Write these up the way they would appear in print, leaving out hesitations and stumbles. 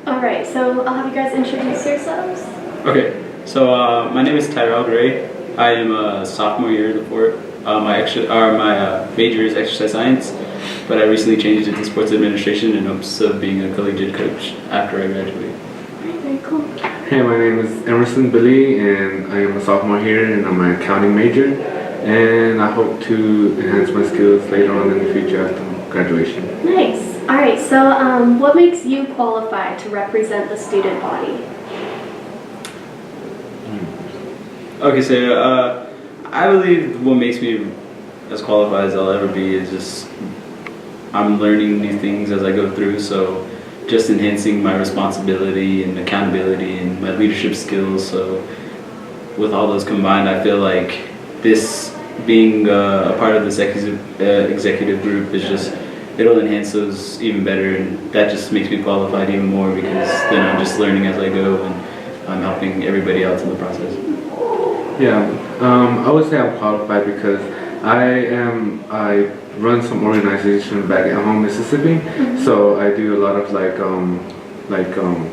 Alright, so I'll have you guys introduce yourselves. Okay, so my name is Tyrell Gray. I am a sophomore year at the Fort. My major is exercise science, but I recently changed it to sports administration in hopes of being a collegiate coach after I graduate. Alright, very cool. Hey, my name is Emerson Billy, and I am a sophomore here, and I'm an accounting major. And I hope to enhance my skills later on in the future after graduation. Nice. Alright, so what makes you qualified to represent the student body? Okay, so I believe what makes me as qualified as I'll ever be is just I'm learning new things as I go through, so just enhancing my responsibility and accountability and my leadership skills. So with all those combined, I feel like this being a part of this executive group is just, it'll enhance those even better, and that just makes me qualified even more because then I'm just learning as I go and I'm helping everybody else in the process. Yeah, I would say I'm qualified because I run some organization back at home, Mississippi. So I do a lot of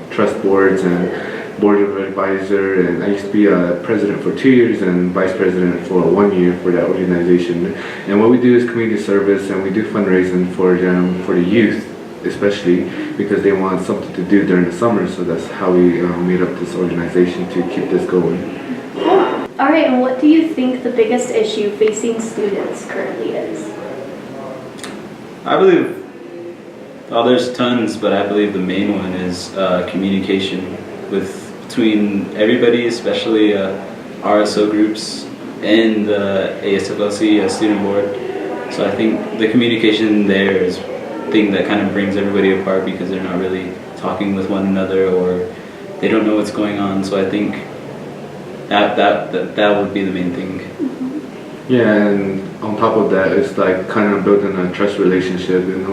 trust boards and board of advisor, and I used to be a president for 2 years and vice president for 1 year for that organization. And what we do is community service, and we do fundraising for them, for the youth especially, because they want something to do during the summer. So that's how we made up this organization to keep this going. Alright, and what do you think the biggest issue facing students currently is? I believe, well, there's tons, but I believe the main one is communication between everybody, especially RSO groups and the ASFLC student board. So I think the communication there is the thing that kind of brings everybody apart because they're not really talking with one another or they don't know what's going on. So I think that would be the main thing. Yeah, and on top of that, it's like kind of building a trust relationship. In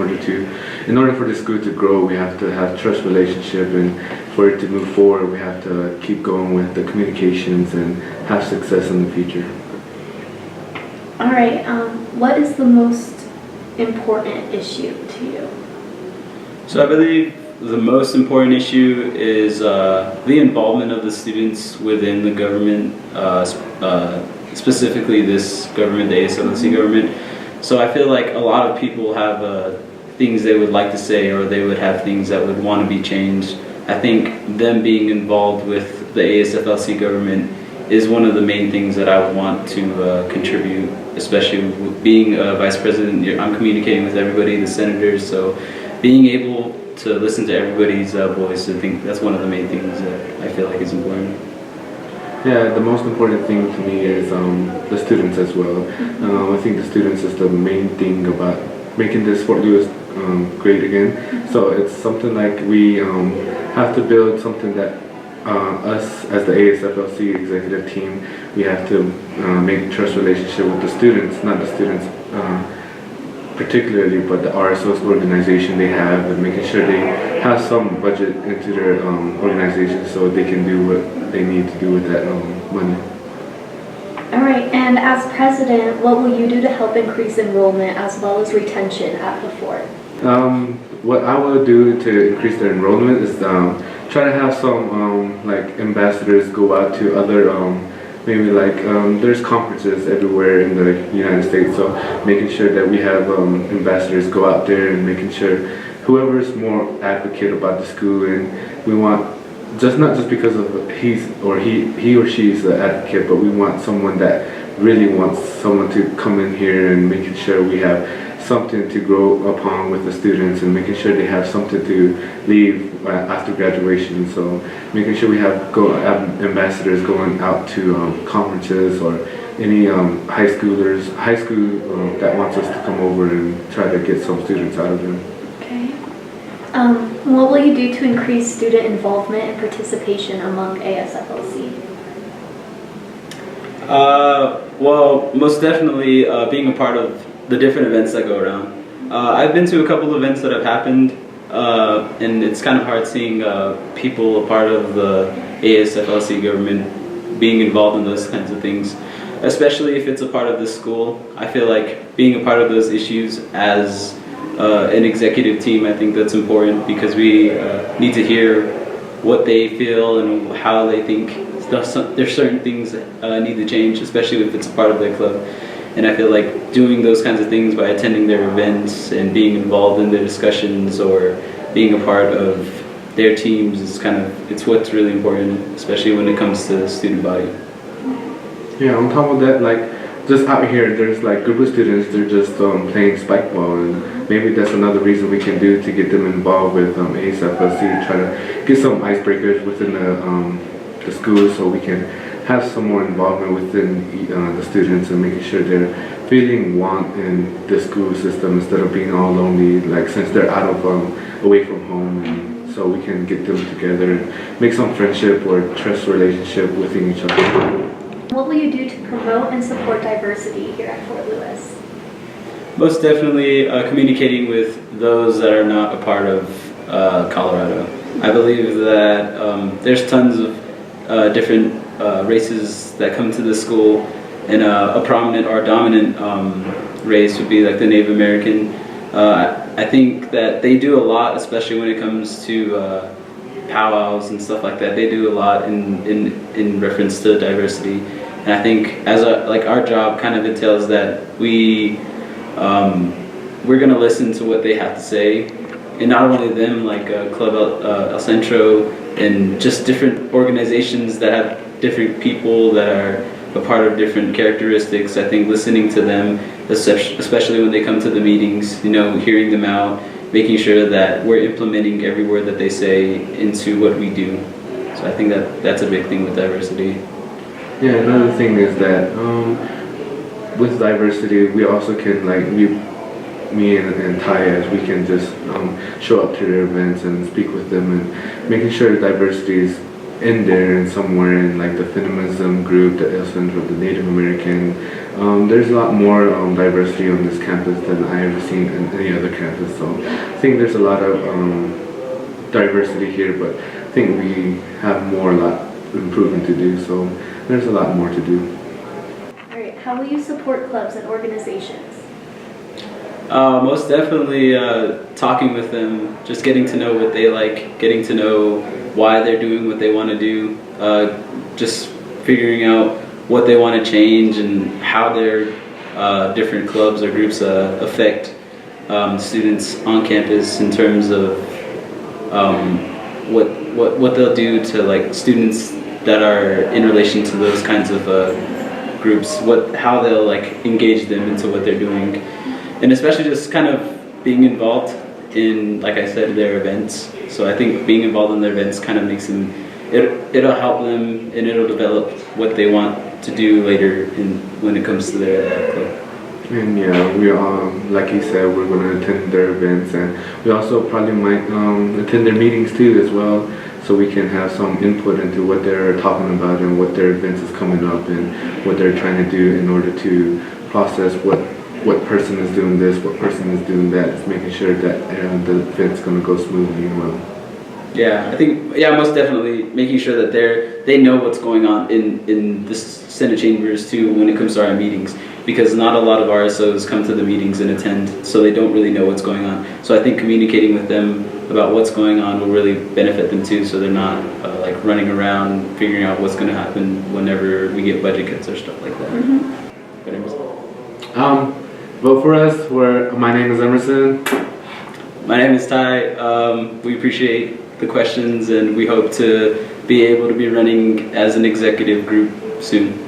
order for the school to grow, we have to have trust relationship, and for it to move forward, we have to keep going with the communications and have success in the future. Alright, what is the most important issue to you? So I believe the most important issue is the involvement of the students within the government, specifically this government, the ASLC government. So I feel like a lot of people have things they would like to say, or they would have things that would want to be changed. I think them being involved with the ASFLC government is one of the main things that I would want to contribute, especially with being a vice president. I'm communicating with everybody, the senators, so being able to listen to everybody's voice, I think that's one of the main things that I feel like is important. Yeah, the most important thing to me is the students as well. I think the students is the main thing about making this Fort Lewis great again. So it's something like we have to build something that us as the ASFLC executive team, we have to make a trust relationship with the students, not the students particularly, but the RSO's organization they have, and making sure they have some budget into their organization so they can do what they need to do with that money. Alright, and as president, what will you do to help increase enrollment as well as retention at the Fort? What I will do to increase their enrollment is try to have some ambassadors go out to other maybe there's conferences everywhere in the United States, so making sure that we have ambassadors go out there and making sure whoever's more advocate about the school, and we want not just because of he or she is an advocate, but we want someone that really wants someone to come in here and making sure we have something to grow upon with the students and making sure they have something to leave after graduation. So making sure we have ambassadors going out to conferences or any high school that wants us to come over and try to get some students out of them. Okay. What will you do to increase student involvement and participation among ASFLC? Well, most definitely being a part of the different events that go around. I've been to a couple of events that have happened, and it's kind of hard seeing people a part of the ASFLC government being involved in those kinds of things, especially if it's a part of the school. I feel like being a part of those issues as an executive team, I think that's important because we need to hear what they feel and how they think there's certain things that need to change, especially if it's a part of their club. And I feel like doing those kinds of things by attending their events and being involved in their discussions or being a part of their teams is it's what's really important, especially when it comes to the student body. Yeah, on top of that, like just out here, there's like group of students, they're just playing spike ball, and maybe that's another reason we can do to get them involved with ASFLC, try to get some icebreakers within the school so we can have some more involvement within the students and making sure they're feeling want in the school system instead of being all lonely, like since they're out of away from home, and so we can get them together and make some friendship or trust relationship within each other. What will you do to promote and support diversity here at Fort Lewis? Most definitely communicating with those that are not a part of Colorado. I believe that there's tons of different races that come to the school, and a prominent or dominant race would be like the Native American. I think that they do a lot, especially when it comes to powwows and stuff like that. They do a lot in reference to diversity, and I think as our job kind of entails that we're gonna listen to what they have to say, and not only them, like Club El Centro and just different organizations that have different people that are a part of different characteristics. I think listening to them, especially when they come to the meetings, hearing them out, making sure that we're implementing every word that they say into what we do. So I think that's a big thing with diversity. Yeah, another thing is that with diversity, we also can me and Ty, we can just show up to their events and speak with them and making sure diversity is in there and somewhere in like the feminism group, the El Centro, the Native American. There's a lot more diversity on this campus than I ever seen in any other campus. So I think there's a lot of diversity here, but I think we have a lot improvement to do. So there's a lot more to do. All right, how will you support clubs and organizations? Most definitely talking with them, just getting to know what they like, getting to know why they're doing what they want to do, just figuring out what they want to change and how their different clubs or groups affect students on campus in terms of what they'll do to like students that are in relation to those kinds of groups, how they'll like engage them into what they're doing. And especially just kind of being involved in, like I said, their events. So I think being involved in their events kind of makes them, it'll help them and it'll develop what they want to do later when it comes to their club. And yeah, we like you said, we're going to attend their events, and we also probably might attend their meetings too as well, so we can have some input into what they're talking about and what their events is coming up and what they're trying to do in order to process what person is doing this, what person is doing that. It's making sure that the event's going to go smoothly and well. Yeah, I think, most definitely making sure that they know what's going on in the Senate chambers too when it comes to our meetings, because not a lot of RSOs come to the meetings and attend, so they don't really know what's going on. So I think communicating with them about what's going on will really benefit them too, so they're not like running around figuring out what's going to happen whenever we get budget cuts or stuff like that. Mm-hmm. Vote for us. My name is Emerson. My name is Ty. We appreciate the questions, and we hope to be able to be running as an executive group soon.